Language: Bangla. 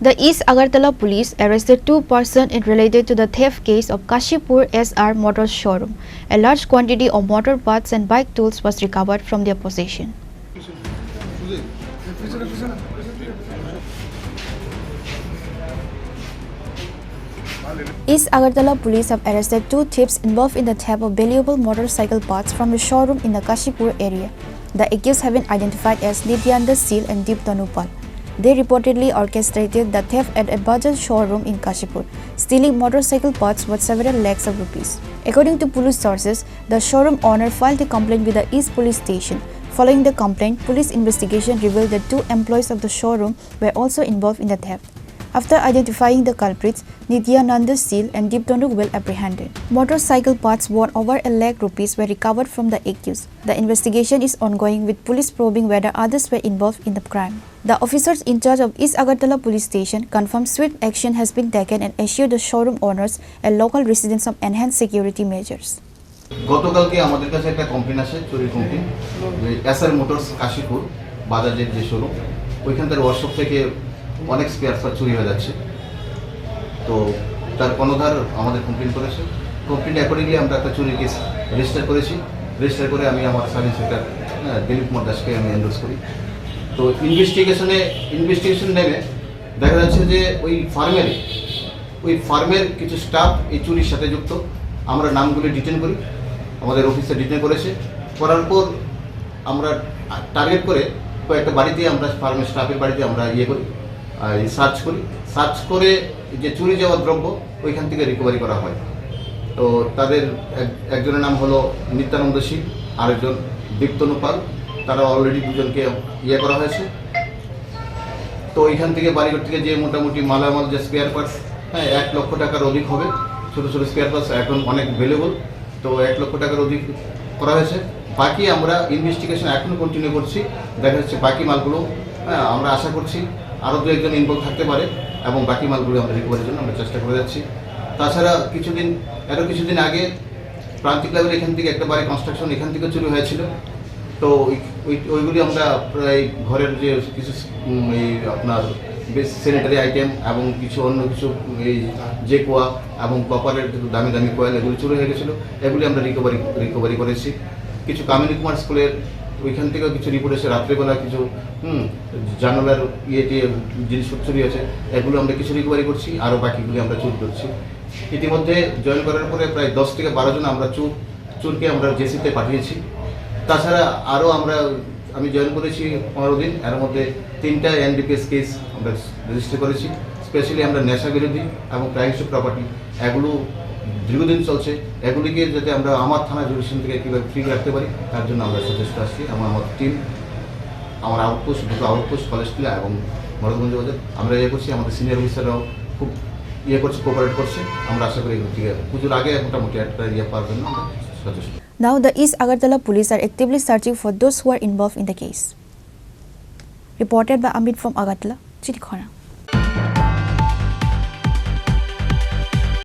The East Agartala police arrested two persons related to the theft case of Kashipur SR Motors showroom. A large quantity of motor parts and bike tools was recovered from their possession. East Agartala police have arrested two thieves involved in the theft of valuable motorcycle parts from a showroom in the Kashipur area. The accused have been identified as Nityananda Seal and Deep Tanupal. They reportedly orchestrated the theft at a Bajaj showroom in Kashipur, stealing motorcycle parts worth several lakhs of rupees. According to police sources, the showroom owner filed a complaint with the East Police Station. Following the complaint, police investigation revealed that two employees of the showroom were also involved in the theft. After identifying the culprits, Nityananda Seal and Deep Tanupal were apprehended. Motorcycle parts worth over a lakh rupees were recovered from the accused. The investigation is ongoing, with police probing whether others were involved in the crime. The officers in charge of East Agartala Police Station confirmed swift action has been taken and assured the showroom owners and local residents of enhanced security measures. গতকালকে আমাদের কাছে একটা কমপ্লেইন আসে, চুরির কমপ্লেইন। এসআর মোটরস কাশীপুর বাজাজের যে শোরুম, ওইখানকার ওয়ার্কশপ থেকে অনেক স্পেয়ার পার্ট চুরি হয়ে যাচ্ছে। তো তার কর্ণধার আমাদের কমপ্লেইন করেছে। কমপ্লেইন অ্যাকর্ডিংলি আমরা একটা চুরির কেস রেজিস্টার করেছি। রেজিস্টার করে আমি আমার সাব ইন্সপেক্টর দিলীপ কুমার দাসকে আমি এন্ডোর্স করি। তো ইনভেস্টিগেশন নেমে দেখা যাচ্ছে যে ওই ফার্মের কিছু স্টাফ এই চুরির সাথে যুক্ত। আমরা নামগুলি ডিটেন করি, আমাদের অফিসে ডিটেন করার পর আমরা টার্গেট করে কয়েকটা বাড়িতে আমরা ফার্মের স্টাফের বাড়িতে আমরা সার্চ করে যে চুরি যাওয়া দ্রব্য ওইখান থেকে রিকভারি করা হয়। তো তাদের একজনের নাম হলো নিত্যানন্দ সিং, আরেকজন দীপ্তনুপাল। তারা অলরেডি দুজনকে করা হয়েছে। তো এইখান থেকে বাড়িঘর থেকে যে মোটামুটি মালামাল যে স্পেয়ার পার্টস, 1 লক্ষ টাকার অধিক হবে। ছোটো ছোটো স্পেয়ার পার্টস এখন অনেক ভ্যালুয়েবল। তো 1 লক্ষ টাকার অধিক করা হয়েছে। বাকি আমরা ইনভেস্টিগেশন এখনও কন্টিনিউ করছি। দেখা যাচ্ছে বাকি মালগুলো আমরা আশা করছি আরও 2-1 ইনভলভ থাকতে পারে এবং বাকি মালগুলো আমরা রিকভারির জন্য আমরা চেষ্টা করে যাচ্ছি। তাছাড়া কিছুদিন আগে প্রান্তিক লেভেলে এখান থেকে একটা বাড়ি কনস্ট্রাকশন এখান থেকে চুরি হয়েছিল। তো ওইগুলি আমরা প্রায় ঘরের যে কিছু আপনার স্যানিটারি আইটেম এবং অন্য কিছু এই যে কোয়া এবং কপারের দামি কোয়েল এগুলি চুরি হয়ে গেছিলো। এগুলি আমরা রিকভারি করেছি। কিছু কামিনী কুমার স্কুলের ওইখান থেকেও কিছু রিপোর্ট এসে রাত্রেবেলা কিছু জানালার জিনিসপত্র চুরি আছে, এগুলো আমরা কিছু রিকভারি করছি। আরও বাকিগুলি আমরা চুরি করছি। ইতিমধ্যে জয়েন করার পরে প্রায় 10 থেকে 12 জন আমরা চুরকে আমরা জেসিতে পাঠিয়েছি। তাছাড়া আরও আমি জয়েন করেছি 15 দিন। এর মধ্যে 3টা এনডিপিএস কেস আমরা রেজিস্টার করেছি। স্পেশালি আমরা নেশা বিরোধী এবং প্রাইভেসি প্রপার্টি এগুলো দীর্ঘদিন চলছে। এগুলিকে যাতে আমরা আমার থানা জুডিশন থেকে কীভাবে ফ্রি রাখতে পারি তার জন্য আমরা সচেষ্ট আসছি। আমার টিম, আমার দুটো আউটপোস্ট কলেজটিলা এবং মরদগঞ্জ বাজার আমরা করছি। আমাদের সিনিয়র অফিসাররাও খুব করছে, কোঅপারেট করছে। আমরা আশা করি এগুলো থেকে পুজোর আগে মোটামুটি একটা পাওয়ার জন্য আমরা সচেষ্ট। Now, the East Agartala police are actively searching for those who are involved in the case. Reported by Amit from Agartala, Chirikhona.